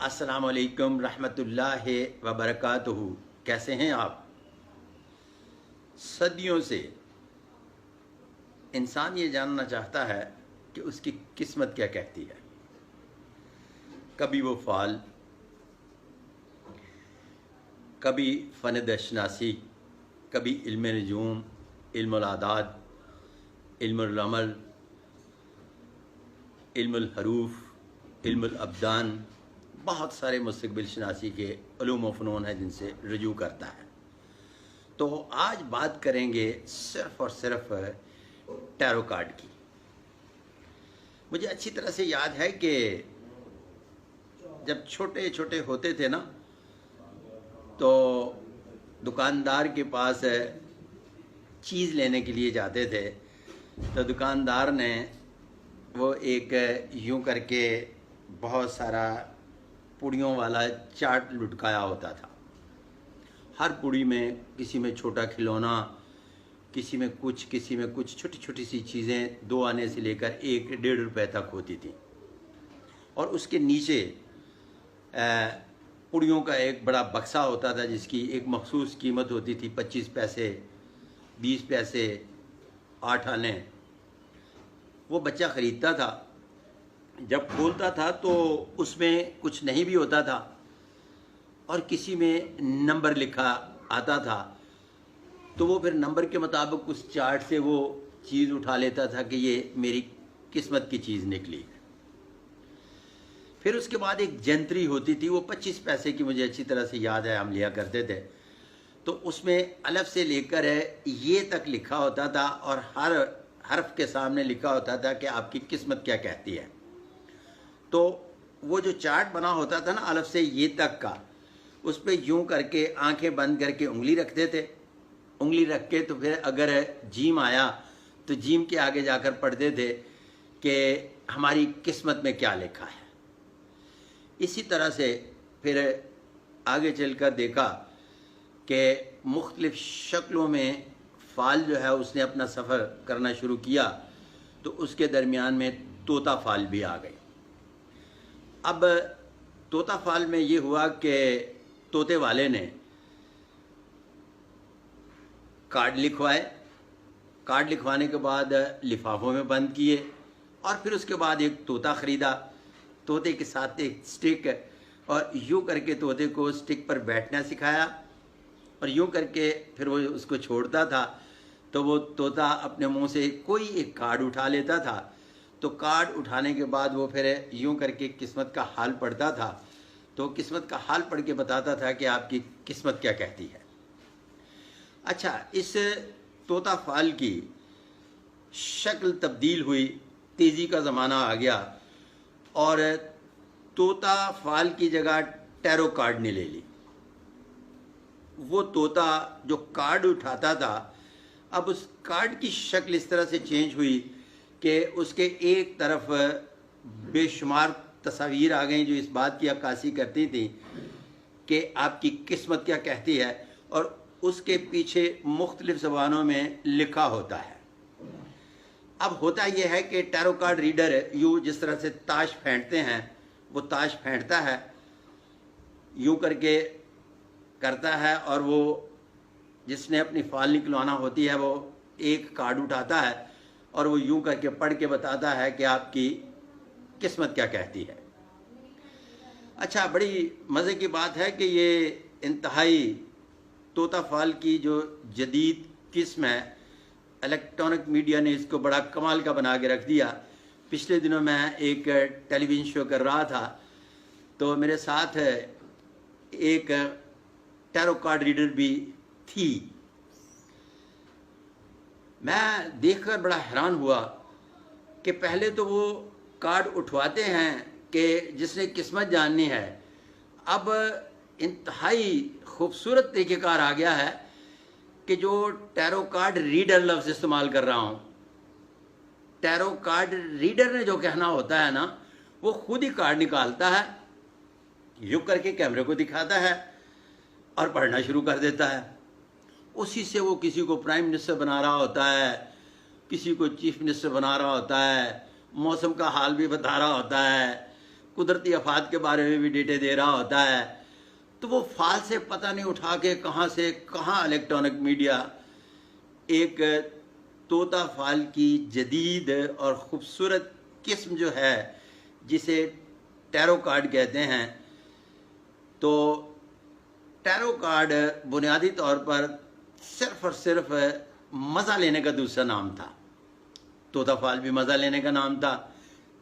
अस्सलाम वालेकुम रहमतुल्लाहि व बरकातुहू। कैसे हैं आप? सदियों से इंसान ये जानना चाहता है कि उसकी किस्मत क्या कहती है। कभी वो फ़ाल, कभी फ़न-ए-दशनासी, कभी इल्म-ए-नजूम, इल्मुल-आदाद, इल्मुल-अमल, इल्मुल-हरूफ, इल्मुल-अब्दान, बहुत सारे मुस्तक़बिल शनासी के उलूम व फ़नून हैं जिनसे रुजू करता है। तो आज बात करेंगे सिर्फ़ और सिर्फ टैरो कार्ड की। मुझे अच्छी तरह से याद है कि जब छोटे छोटे होते थे ना, तो दुकानदार के पास चीज़ लेने के लिए जाते थे, तो दुकानदार ने वो एक यूं करके बहुत सारा पुड़ियों वाला चार्ट लुटकाया होता था। हर पुड़ी में किसी में छोटा खिलौना, किसी में कुछ छोटी छोटी सी चीज़ें 2 आने से लेकर 1-1.5 रुपए तक होती थी। और उसके नीचे पुड़ियों का एक बड़ा बक्सा होता था जिसकी एक मखसूस कीमत होती थी, 25 पैसे, 20 पैसे, 8 आने। वो बच्चा ख़रीदता था। जब खोलता था तो उसमें कुछ नहीं भी होता था और किसी में नंबर लिखा आता था, तो वो फिर नंबर के मुताबिक उस चार्ट से वो चीज़ उठा लेता था कि ये मेरी किस्मत की चीज़ निकली। फिर उसके बाद एक जंतरी होती थी, वो 25 पैसे की, मुझे अच्छी तरह से याद है, हम लिया करते थे। तो उसमें अलफ से लेकर ये तक लिखा होता था और हर हर्फ के सामने लिखा होता था कि आपकी किस्मत क्या कहती है। तो वो जो चार्ट बना होता था ना अलफ से ये तक का, उस पर यूँ करके आंखें बंद करके उंगली रखते थे। उंगली रख के तो फिर अगर जीम आया तो जीम के आगे जाकर पढ़ते थे कि हमारी किस्मत में क्या लिखा है। इसी तरह से फिर आगे चलकर देखा कि मुख्तलिफ़ शक्लों में फ़ाल जो है उसने अपना सफ़र करना शुरू किया, तो उसके दरमियान में तोता फ़ाल भी आ गए। अब तोता फ़ाल में ये हुआ कि तोते वाले ने कार्ड लिखवाए। कार्ड लिखवाने के बाद लिफाफों में बंद किए और फिर उसके बाद एक तोता ख़रीदा, तोते के साथ एक स्टिक, और यूँ करके तोते को स्टिक पर बैठना सिखाया और यूँ करके फिर वो उसको छोड़ता था तो वो तोता अपने मुंह से कोई एक कार्ड उठा लेता था। तो कार्ड उठाने के बाद वो फिर यूँ करके किस्मत का हाल पढ़ता था, तो किस्मत का हाल पढ़ के बताता था कि आपकी किस्मत क्या कहती है। अच्छा, इस तोता फ़ाल की शक्ल तब्दील हुई, तेज़ी का ज़माना आ गया और तोता फ़ाल की जगह टैरो कार्ड ने ले ली। वो तोता जो कार्ड उठाता था, अब उस कार्ड की शक्ल इस तरह से चेंज हुई कि उसके एक तरफ बेशुमार तस्वीर आ गई जो इस बात की अक्कासी करती थी कि आपकी किस्मत क्या कहती है, और उसके पीछे मुख्तलिफ़ ज़बानों में लिखा होता है। अब होता यह है कि टैरो कार्ड रीडर यूँ जिस तरह से ताश फेंटते हैं, वो ताश फेंटता है, यूँ करके करता है, और वो जिसने अपनी फ़ाल निकलवाना होती है वो एक कार्ड उठाता है और वो यूँ करके पढ़ के बताता है कि आपकी किस्मत क्या कहती है। अच्छा, बड़ी मज़े की बात है कि ये इंतहाई तोता फ़ाल की जो जदीद किस्म है, इलेक्ट्रॉनिक मीडिया ने इसको बड़ा कमाल का बना के रख दिया। पिछले दिनों मैं एक टेलीविज़न शो कर रहा था, तो मेरे साथ एक टैरो कार्ड रीडर भी थी। मैं देखकर बड़ा हैरान हुआ कि पहले तो वो कार्ड उठवाते हैं कि जिसने किस्मत जाननी है, अब इंतहाई खूबसूरत तरीक़ेकार आ गया है कि जो टैरो कार्ड रीडर लफ्ज़ इस्तेमाल कर रहा हूँ, टैरो कार्ड रीडर ने जो कहना होता है ना, वो खुद ही कार्ड निकालता है, यूँ करके कैमरे को दिखाता है और पढ़ना शुरू कर देता है। उसी से वो किसी को प्राइम मिनिस्टर बना रहा होता है, किसी को चीफ मिनिस्टर बना रहा होता है, मौसम का हाल भी बता रहा होता है, कुदरती आफात के बारे में भी डेटे दे रहा होता है, तो वो फाल से पता नहीं उठा के कहाँ से कहाँ इलेक्ट्रॉनिक मीडिया एक तोता फाल की जदीद और ख़ूबसूरत किस्म जो है जिसे टैरो कार्ड कहते हैं। तो टैरो कार्ड बुनियादी तौर पर सिर्फ़ और सिर्फ मज़ा लेने का दूसरा नाम था। तोता फाल भी मज़ा लेने का नाम था,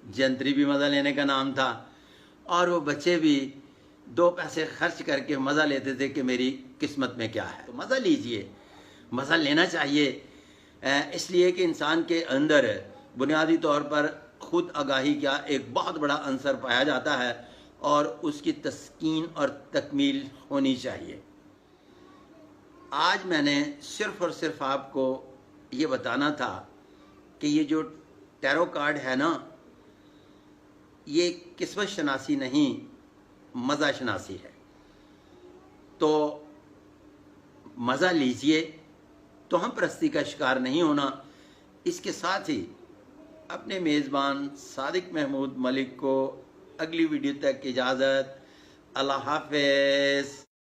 जंतरी भी मज़ा लेने का नाम था, और वो बच्चे भी 2 पैसे खर्च करके मज़ा लेते थे कि मेरी किस्मत में क्या है। तो मज़ा लीजिए, मज़ा लेना चाहिए, इसलिए कि इंसान के अंदर बुनियादी तौर पर ख़ुद आगाही का एक बहुत बड़ा अंसर पाया जाता है और उसकी तस्कीन और तकमील होनी चाहिए। आज मैंने सिर्फ़ और सिर्फ आपको ये बताना था कि ये जो टैरो कार्ड है ना, ये किस्मत शनासी नहीं, मज़ा शनासी है। तो मज़ा लीजिए, तो हम परस्ती का शिकार नहीं होना। इसके साथ ही अपने मेज़बान सादिक महमूद मलिक को अगली वीडियो तक इजाज़त। अल्लाह हाफ़िज़।